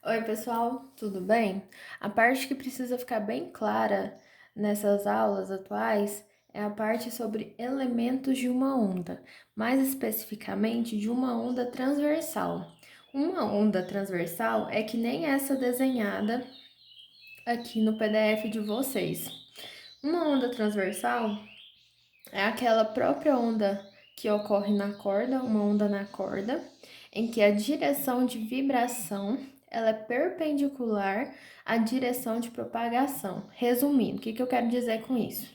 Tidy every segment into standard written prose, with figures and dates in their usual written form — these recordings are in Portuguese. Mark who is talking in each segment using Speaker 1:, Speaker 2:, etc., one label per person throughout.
Speaker 1: Oi, pessoal, tudo bem? A parte que precisa ficar bem clara nessas aulas atuais é a parte sobre elementos de uma onda, mais especificamente de uma onda transversal. Uma onda transversal é que nem essa desenhada aqui no PDF de vocês. Uma onda transversal é aquela própria onda que ocorre na corda, uma onda na corda, em que a direção de vibração ela é perpendicular à direção de propagação. Resumindo, o que eu quero dizer com isso?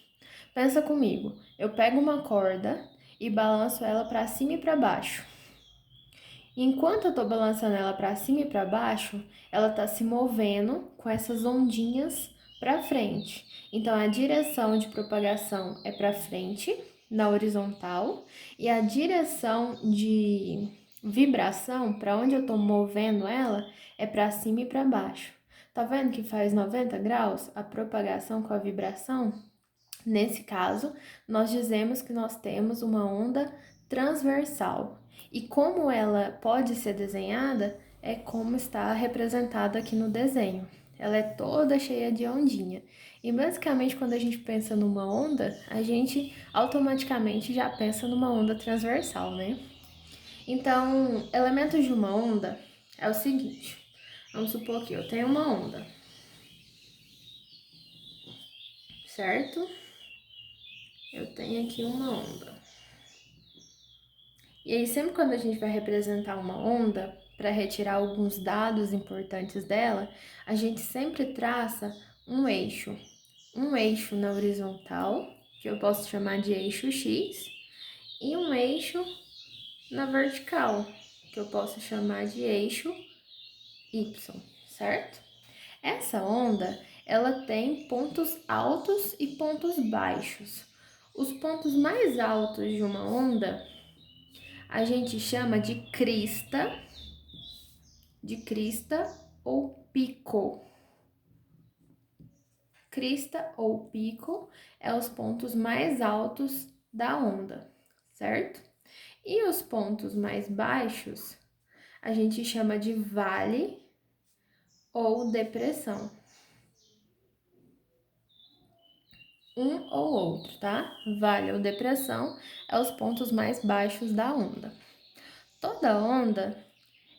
Speaker 1: Pensa comigo, eu pego uma corda e balanço ela para cima e para baixo. Enquanto eu estou balançando ela para cima e para baixo, ela está se movendo com essas ondinhas para frente. Então a direção de propagação é para frente, na horizontal, e a direção de vibração, para onde eu estou movendo ela, é para cima e para baixo. Tá vendo que faz 90 graus a propagação com a vibração? Nesse caso, nós dizemos que nós temos uma onda transversal. E como ela pode ser desenhada, é como está representada aqui no desenho. Ela é toda cheia de ondinha. E basicamente, quando a gente pensa numa onda, a gente automaticamente já pensa numa onda transversal, né? Então, elementos de uma onda é o seguinte: vamos supor que eu tenho uma onda, certo? Eu tenho aqui uma onda. E aí, sempre quando a gente vai representar uma onda, para retirar alguns dados importantes dela, a gente sempre traça um eixo. Um eixo na horizontal, que eu posso chamar de eixo X, e um eixo na vertical, que eu posso chamar de eixo Y, certo? Essa onda, ela tem pontos altos e pontos baixos. Os pontos mais altos de uma onda a gente chama de crista ou pico. Crista ou pico é os pontos mais altos da onda, certo? E os pontos mais baixos a gente chama de vale ou depressão. Um ou outro, tá? Vale ou depressão é os pontos mais baixos da onda. Toda onda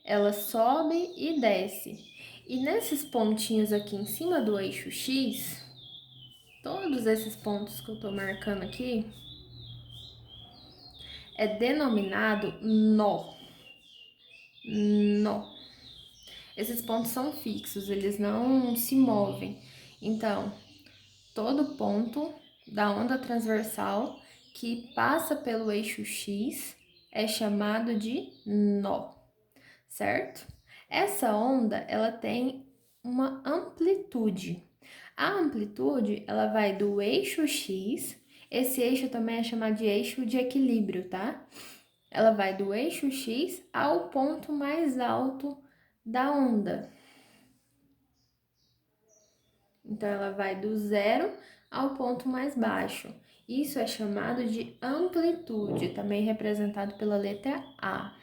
Speaker 1: ela sobe e desce. E nesses pontinhos aqui em cima do eixo X, todos esses pontos que eu tô marcando aqui, é denominado nó. Nó. Esses pontos são fixos, eles não se movem. Então, todo ponto da onda transversal que passa pelo eixo X é chamado de nó, certo? Essa onda, ela tem uma amplitude. A amplitude, ela vai do eixo X, esse eixo também é chamado de eixo de equilíbrio, tá? Ela vai do eixo X ao ponto mais alto da onda. Então, ela vai do zero ao ponto mais baixo. Isso é chamado de amplitude, também representado pela letra A.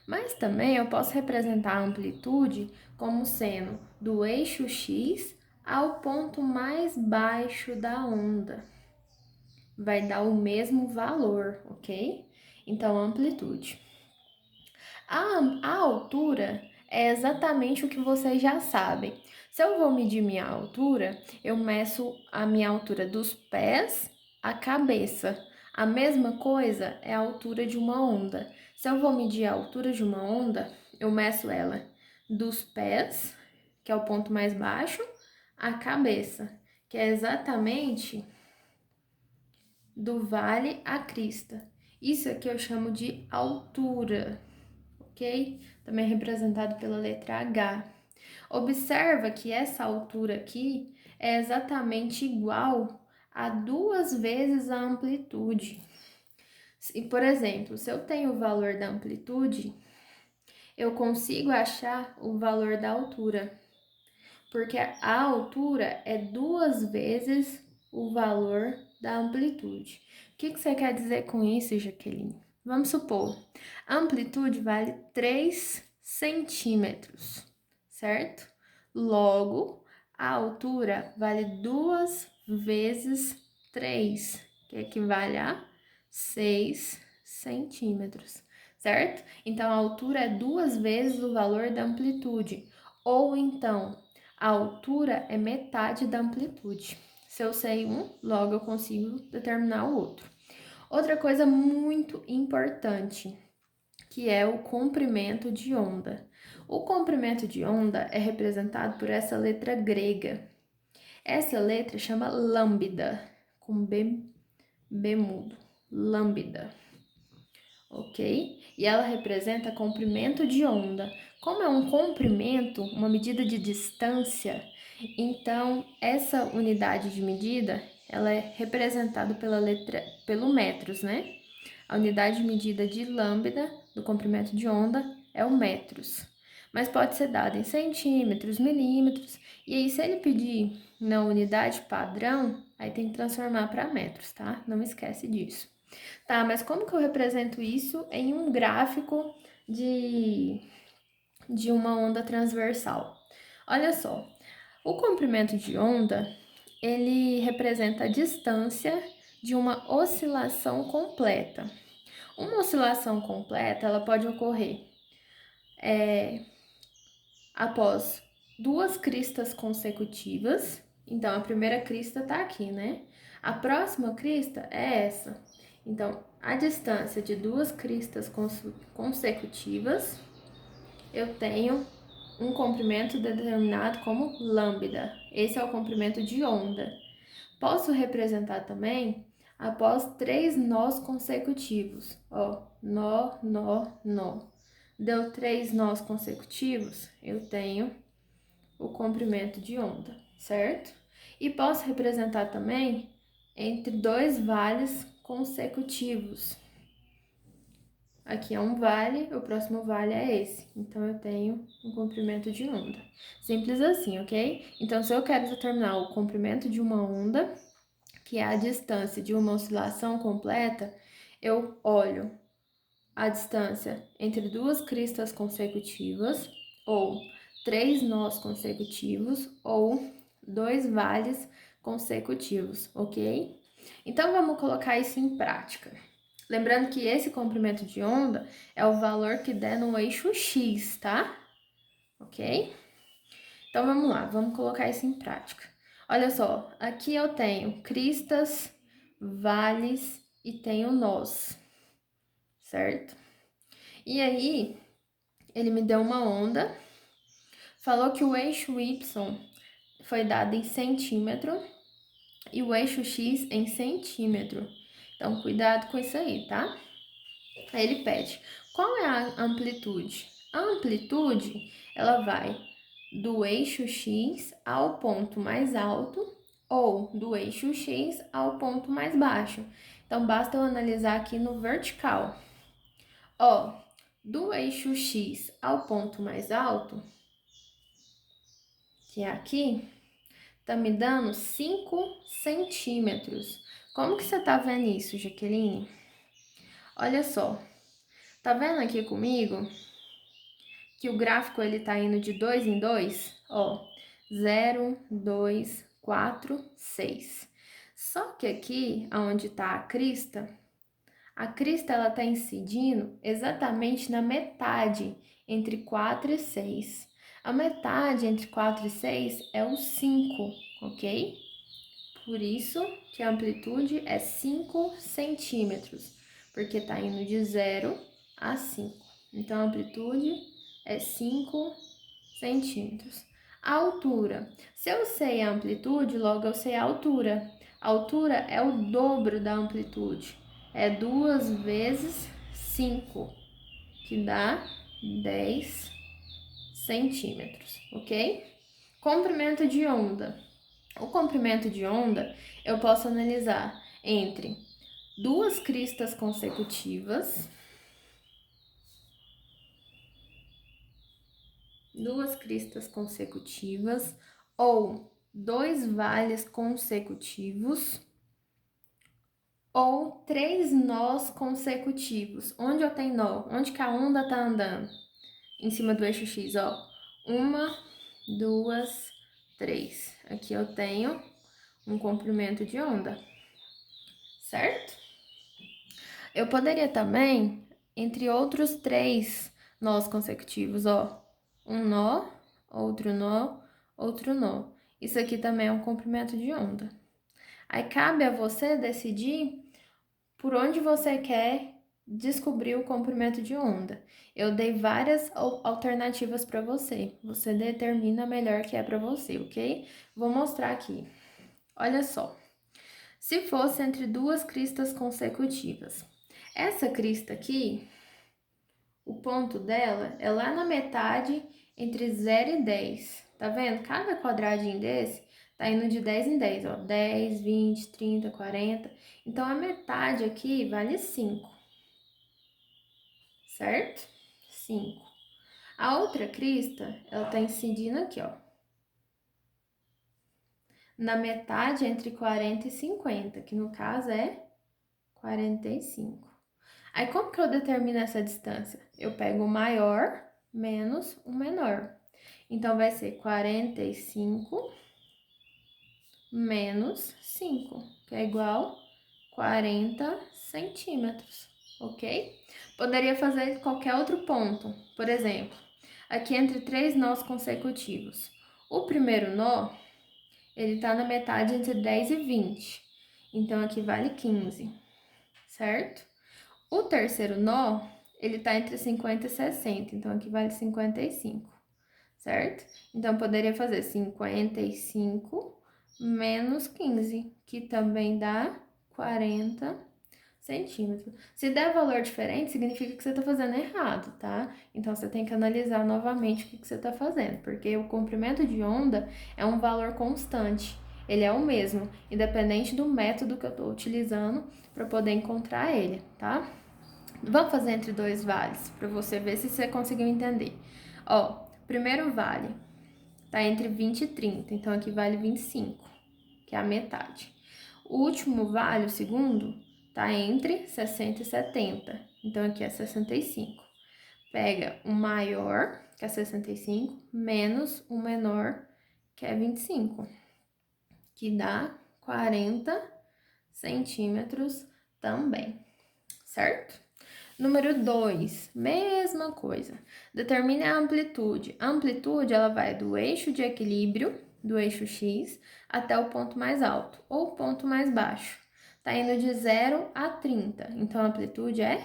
Speaker 1: Mas também eu posso representar a amplitude como sendo do eixo X ao ponto mais baixo da onda. Vai dar o mesmo valor, ok? Então, amplitude. A altura é exatamente o que vocês já sabem. Se eu vou medir minha altura, eu meço a minha altura dos pés à cabeça. A mesma coisa é a altura de uma onda. Se eu vou medir a altura de uma onda, eu meço ela dos pés, que é o ponto mais baixo, à cabeça, que é exatamente do vale à crista. Isso aqui eu chamo de altura, ok? Também representado pela letra H. Observa que essa altura aqui é exatamente igual a 2 vezes a amplitude. E, por exemplo, se eu tenho o valor da amplitude, eu consigo achar o valor da altura, porque a altura é 2 vezes o valor da amplitude. O que você quer dizer com isso, Jaqueline? Vamos supor, a amplitude vale 3 centímetros, certo? Logo, a altura vale 2 vezes 3, que equivale a 6 centímetros, certo? Então, a altura é 2 vezes o valor da amplitude, ou então, a altura é metade da amplitude. Se eu sei um, logo eu consigo determinar o outro. Outra coisa muito importante, que é o comprimento de onda. O comprimento de onda é representado por essa letra grega. Essa letra chama lambda, com B mudo, lambda, ok? E ela representa comprimento de onda. Como é um comprimento, uma medida de distância, então essa unidade de medida, ela é representada pelo metros, né? A unidade de medida de lambda do comprimento de onda é o metros, mas pode ser dado em centímetros, milímetros, e aí se ele pedir na unidade padrão, aí tem que transformar para metros, tá? Não esquece disso. Tá, mas como que eu represento isso em um gráfico de uma onda transversal? Olha só, o comprimento de onda, ele representa a distância de uma oscilação completa. Uma oscilação completa, ela pode ocorrer após 2 cristas consecutivas. Então, a primeira crista está aqui, né? A próxima crista é essa. Então, a distância de 2 cristas consecutivas, eu tenho um comprimento determinado como lambda. Esse é o comprimento de onda. Posso representar também após 3 nós consecutivos. Ó, nó. Deu 3 nós consecutivos, eu tenho o comprimento de onda, certo? E posso representar também entre 2 vales consecutivos. Aqui é um vale, o próximo vale é esse. Então, eu tenho um comprimento de onda. Simples assim, ok? Então, se eu quero determinar o comprimento de uma onda, que é a distância de uma oscilação completa, eu olho a distância entre 2 cristas consecutivas, ou 3 nós consecutivos, ou 2 vales consecutivos, ok? Então, vamos colocar isso em prática. Lembrando que esse comprimento de onda é o valor que der no eixo X, tá? Ok? Então, vamos lá, vamos colocar isso em prática. Olha só, aqui eu tenho cristas, vales e tenho nós, certo? E aí, ele me deu uma onda, falou que o eixo Y foi dado em centímetro e o eixo X em centímetro. Então, cuidado com isso aí, tá? Aí ele pede, qual é a amplitude? A amplitude, ela vai do eixo X ao ponto mais alto ou do eixo X ao ponto mais baixo. Então, basta eu analisar aqui no vertical. Ó, do eixo X ao ponto mais alto, que é aqui, tá me dando 5 centímetros. Como que você tá vendo isso, Jaqueline? Olha só, tá vendo aqui comigo que o gráfico ele tá indo de 2 em 2? Ó, 0, 2, 4, 6. Só que aqui, onde tá a crista ela tá incidindo exatamente na metade entre 4 e 6. A metade entre 4 e 6 é o 5, ok? Por isso que a amplitude é 5 centímetros, porque está indo de 0 a 5. Então, a amplitude é 5 centímetros. A altura. Se eu sei a amplitude, logo eu sei a altura. A altura é o dobro da amplitude. É 2 vezes 5, que dá 10 centímetros, ok? Comprimento de onda. O comprimento de onda eu posso analisar entre 2 cristas consecutivas, ou 2 vales consecutivos, ou 3 nós consecutivos. Onde eu tenho nó? Onde que a onda tá andando? Em cima do eixo X, ó. Uma, duas, três. Aqui eu tenho um comprimento de onda, certo? Eu poderia também, entre outros 3 nós consecutivos, ó, um nó, outro nó, outro nó. Isso aqui também é um comprimento de onda. Aí cabe a você decidir por onde você quer descobrir o comprimento de onda. Eu dei várias alternativas para você. Você determina a melhor que é para você, ok? Vou mostrar aqui. Olha só. Se fosse entre duas cristas consecutivas, essa crista aqui, o ponto dela é lá na metade entre 0 e 10. Tá vendo? Cada quadradinho desse tá indo de 10 em 10, ó. 10, 20, 30, 40. Então, a metade aqui vale 5, certo? 5. A outra crista, ela tá incidindo aqui, ó. Na metade entre 40 e 50, que no caso é 45. Aí, como que eu determino essa distância? Eu pego o maior menos o menor. Então, vai ser 45 menos 5, que é igual 40 centímetros, ok? Poderia fazer qualquer outro ponto. Por exemplo, aqui entre 3 nós consecutivos. O primeiro nó, ele tá na metade entre 10 e 20. Então, aqui vale 15, certo? O terceiro nó, ele tá entre 50 e 60, então aqui vale 55, certo? Então, poderia fazer 55 menos 15, que também dá 40 centímetros. Se der valor diferente, significa que você tá fazendo errado, tá? Então, você tem que analisar novamente o que você tá fazendo, porque o comprimento de onda é um valor constante. Ele é o mesmo, independente do método que eu tô utilizando para poder encontrar ele, tá? Vamos fazer entre 2 vales, para você ver se você conseguiu entender. Ó, primeiro vale tá entre 20 e 30, então aqui vale 25, que é a metade. O último vale, o segundo, tá entre 60 e 70, então aqui é 65. Pega o maior, que é 65, menos o menor, que é 25, que dá 40 centímetros também, certo? Número 2, mesma coisa. Determine a amplitude. A amplitude, ela vai do eixo de equilíbrio, do eixo X, até o ponto mais alto, ou ponto mais baixo. Tá indo de 0 a 30, então a amplitude é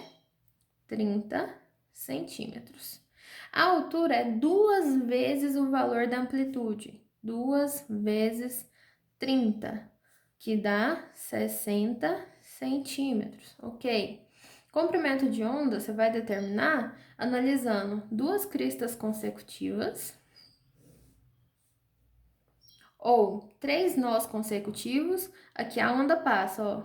Speaker 1: 30 centímetros. A altura é 2 vezes o valor da amplitude, 2 vezes 30, que dá 60 centímetros, ok? Comprimento de onda você vai determinar analisando 2 cristas consecutivas ou 3 nós consecutivos. Aqui a onda passa, ó.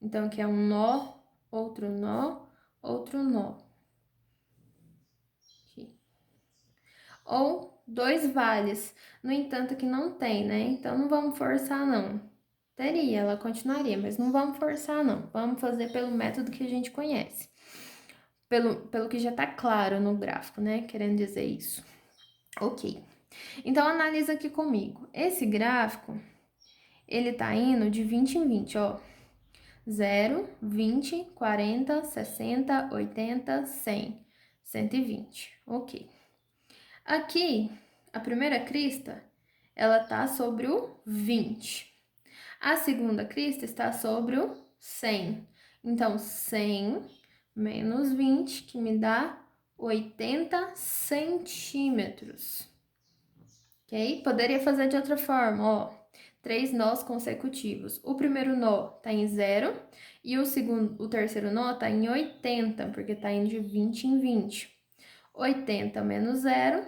Speaker 1: Então, aqui é um nó, outro nó, outro nó. Aqui. Ou 2 vales. No entanto, aqui não tem, né? Então, não vamos forçar, não. Teria, ela continuaria, mas não vamos forçar, não. Vamos fazer pelo método que a gente conhece. Pelo que já tá claro no gráfico, né? Querendo dizer isso. Ok. Então, analisa aqui comigo. Esse gráfico, ele tá indo de 20 em 20, ó. 0, 20, 40, 60, 80, 100, 120. Ok. Aqui, a primeira crista, ela tá sobre o 20. A segunda crista está sobre o 100. Então, 100 menos 20, que me dá 80 centímetros. Ok? Poderia fazer de outra forma, ó. 3 nós consecutivos. O primeiro nó tá em 0 e o terceiro nó tá em 80, porque tá indo de 20 em 20. 80 menos 0,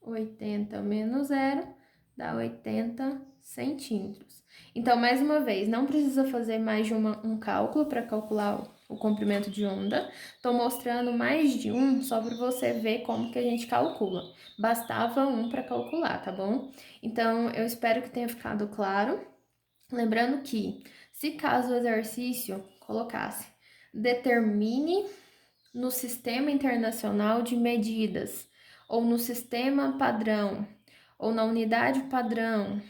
Speaker 1: 80 menos 0 dá 80 centímetros. Então, mais uma vez, não precisa fazer mais de um cálculo para calcular o comprimento de onda. Estou mostrando mais de um só para você ver como que a gente calcula. Bastava um para calcular, tá bom? Então, eu espero que tenha ficado claro. Lembrando que, se caso o exercício colocasse, determine no Sistema Internacional de Medidas ou no sistema padrão, ou na unidade padrão.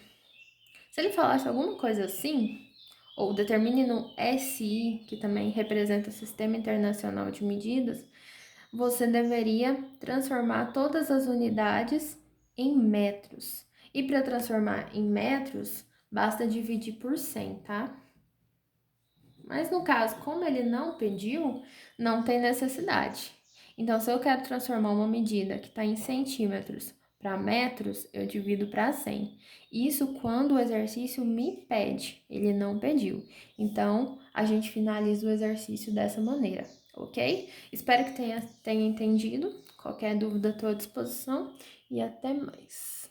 Speaker 1: Se ele falasse alguma coisa assim, ou determine no SI, que também representa o Sistema Internacional de Medidas, você deveria transformar todas as unidades em metros. E para transformar em metros, basta dividir por 100, tá? Mas no caso, como ele não pediu, não tem necessidade. Então, se eu quero transformar uma medida que está em centímetros para metros, eu divido para 100. Isso quando o exercício me pede, ele não pediu. Então, a gente finaliza o exercício dessa maneira, ok? Espero que tenha entendido. Qualquer dúvida, estou à disposição e até mais.